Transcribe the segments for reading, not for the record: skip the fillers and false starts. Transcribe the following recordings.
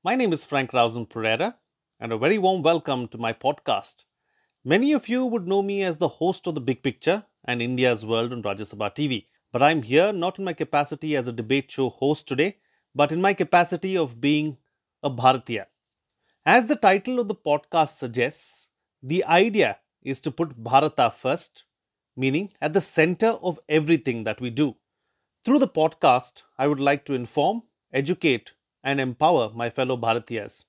My name is frankrausanpereira, and a very warm welcome to my podcast. Many of you would know me as the host of The Big Picture and India's World on Rajya Sabha TV. But I'm here not in my capacity as a debate show host today, but in my capacity of being a Bharatiya. As the title of the podcast suggests, the idea is to put Bharata first, meaning at the center of everything that we do. Through the podcast, I would like to inform, educate, and empower my fellow Bharatiyas.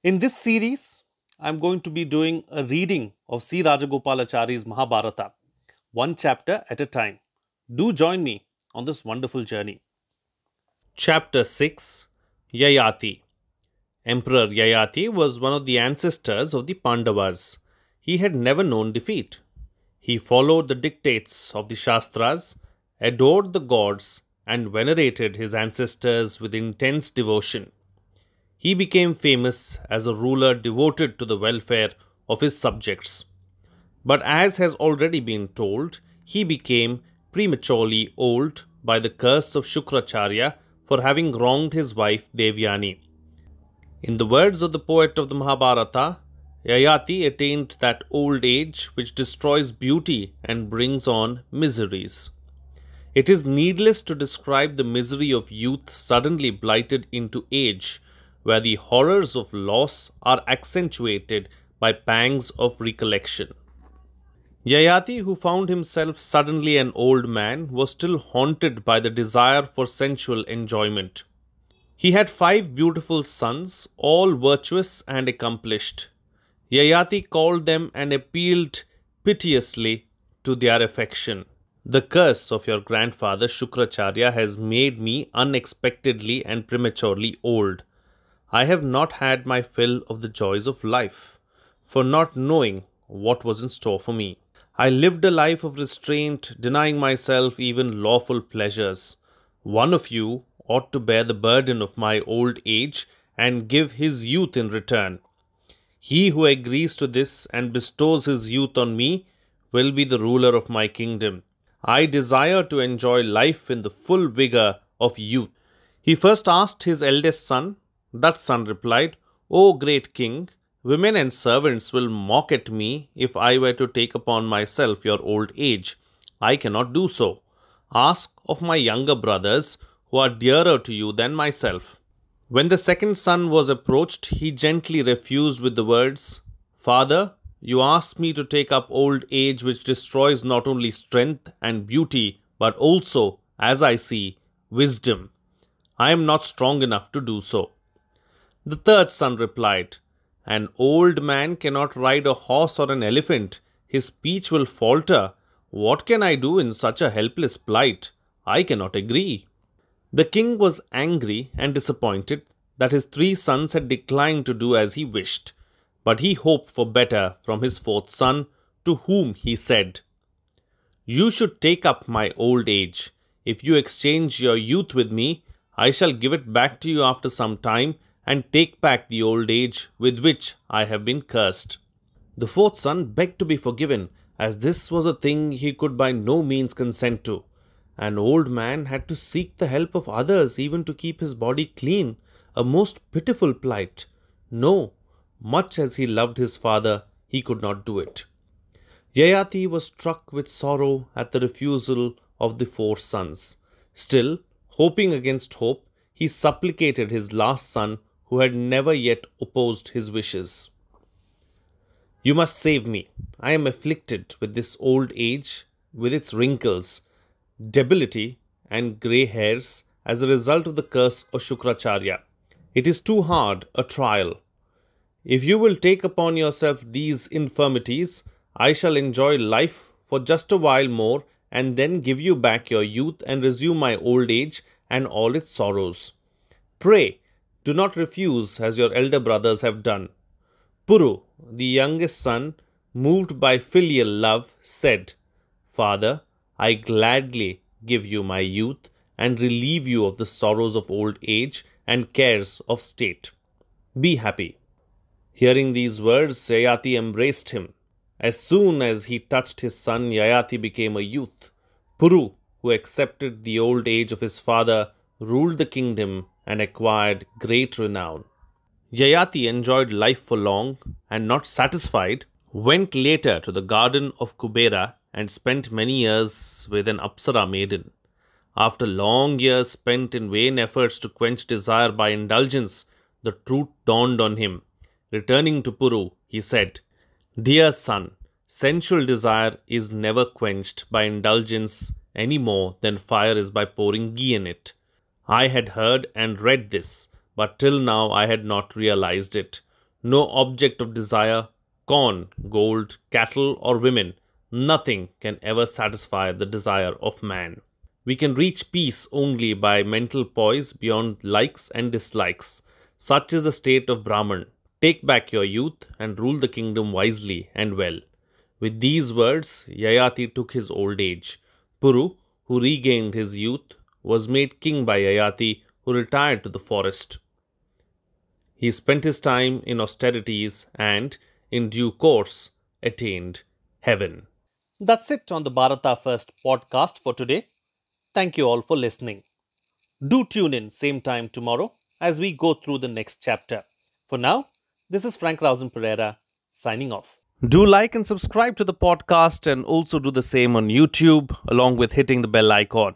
In this series, I'm going to be doing a reading of C. Rajagopalachari's Mahabharata, one chapter at a time. Do join me on this wonderful journey. Chapter 6, Yayati. Emperor Yayati was one of the ancestors of the Pandavas. He had never known defeat. He followed the dictates of the Shastras, adored the gods, and venerated his ancestors with intense devotion. He became famous as a ruler devoted to the welfare of his subjects. But as has already been told, he became prematurely old by the curse of Shukracharya for having wronged his wife Devyani. In the words of the poet of the Mahabharata, Yayati attained that old age which destroys beauty and brings on miseries. It is needless to describe the misery of youth suddenly blighted into age, where the horrors of loss are accentuated by pangs of recollection. Yayati, who found himself suddenly an old man, was still haunted by the desire for sensual enjoyment. He had 5 beautiful sons, all virtuous and accomplished. Yayati called them and appealed piteously to their affection. The curse of your grandfather Shukracharya has made me unexpectedly and prematurely old. I have not had my fill of the joys of life, for not knowing what was in store for me. I lived a life of restraint, denying myself even lawful pleasures. One of you ought to bear the burden of my old age and give his youth in return. He who agrees to this and bestows his youth on me will be the ruler of my kingdom. I desire to enjoy life in the full vigor of youth. He first asked his eldest son. That son replied, O great king, women and servants will mock at me if I were to take upon myself your old age. I cannot do so. Ask of my younger brothers, who are dearer to you than myself. When the second son was approached, he gently refused with the words, Father, you ask me to take up old age which destroys not only strength and beauty, but also, as I see, wisdom. I am not strong enough to do so. The third son replied, An old man cannot ride a horse or an elephant. His speech will falter. What can I do in such a helpless plight? I cannot agree. The king was angry and disappointed that his 3 sons had declined to do as he wished. But he hoped for better from his 4th son, to whom he said, You should take up my old age. If you exchange your youth with me, I shall give it back to you after some time and take back the old age with which I have been cursed. The 4th son begged to be forgiven, as this was a thing he could by no means consent to. An old man had to seek the help of others even to keep his body clean, a most pitiful plight. No, much as he loved his father, he could not do it. Yayati was struck with sorrow at the refusal of the 4 sons. Still, hoping against hope, he supplicated his last son, who had never yet opposed his wishes. You must save me. I am afflicted with this old age, with its wrinkles, debility, and grey hairs as a result of the curse of Shukracharya. It is too hard a trial. If you will take upon yourself these infirmities, I shall enjoy life for just a while more and then give you back your youth and resume my old age and all its sorrows. Pray, do not refuse as your elder brothers have done. Puru, the youngest son, moved by filial love, said, Father, I gladly give you my youth and relieve you of the sorrows of old age and cares of state. Be happy. Hearing these words, Yayati embraced him. As soon as he touched his son, Yayati became a youth. Puru, who accepted the old age of his father, ruled the kingdom and acquired great renown. Yayati enjoyed life for long and, not satisfied, went later to the garden of Kubera and spent many years with an Apsara maiden. After long years spent in vain efforts to quench desire by indulgence, the truth dawned on him. Returning to Puru, he said, "Dear son, sensual desire is never quenched by indulgence any more than fire is by pouring ghee in it. I had heard and read this, but till now I had not realized it. No object of desire, corn, gold, cattle, or women, nothing can ever satisfy the desire of man. We can reach peace only by mental poise beyond likes and dislikes. Such is the state of Brahman. Take back your youth and rule the kingdom wisely and well." With these words, Yayati took his old age. Puru, who regained his youth, was made king by Yayati, who retired to the forest. He spent his time in austerities and, in due course, attained heaven. That's it on the Bharata First podcast for today. Thank you all for listening. Do tune in same time tomorrow as we go through the next chapter. For now, this is frankrausanpereira signing off. Do like and subscribe to the podcast and also do the same on YouTube along with hitting the bell icon.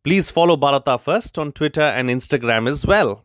Please follow Bharata First on Twitter and Instagram as well.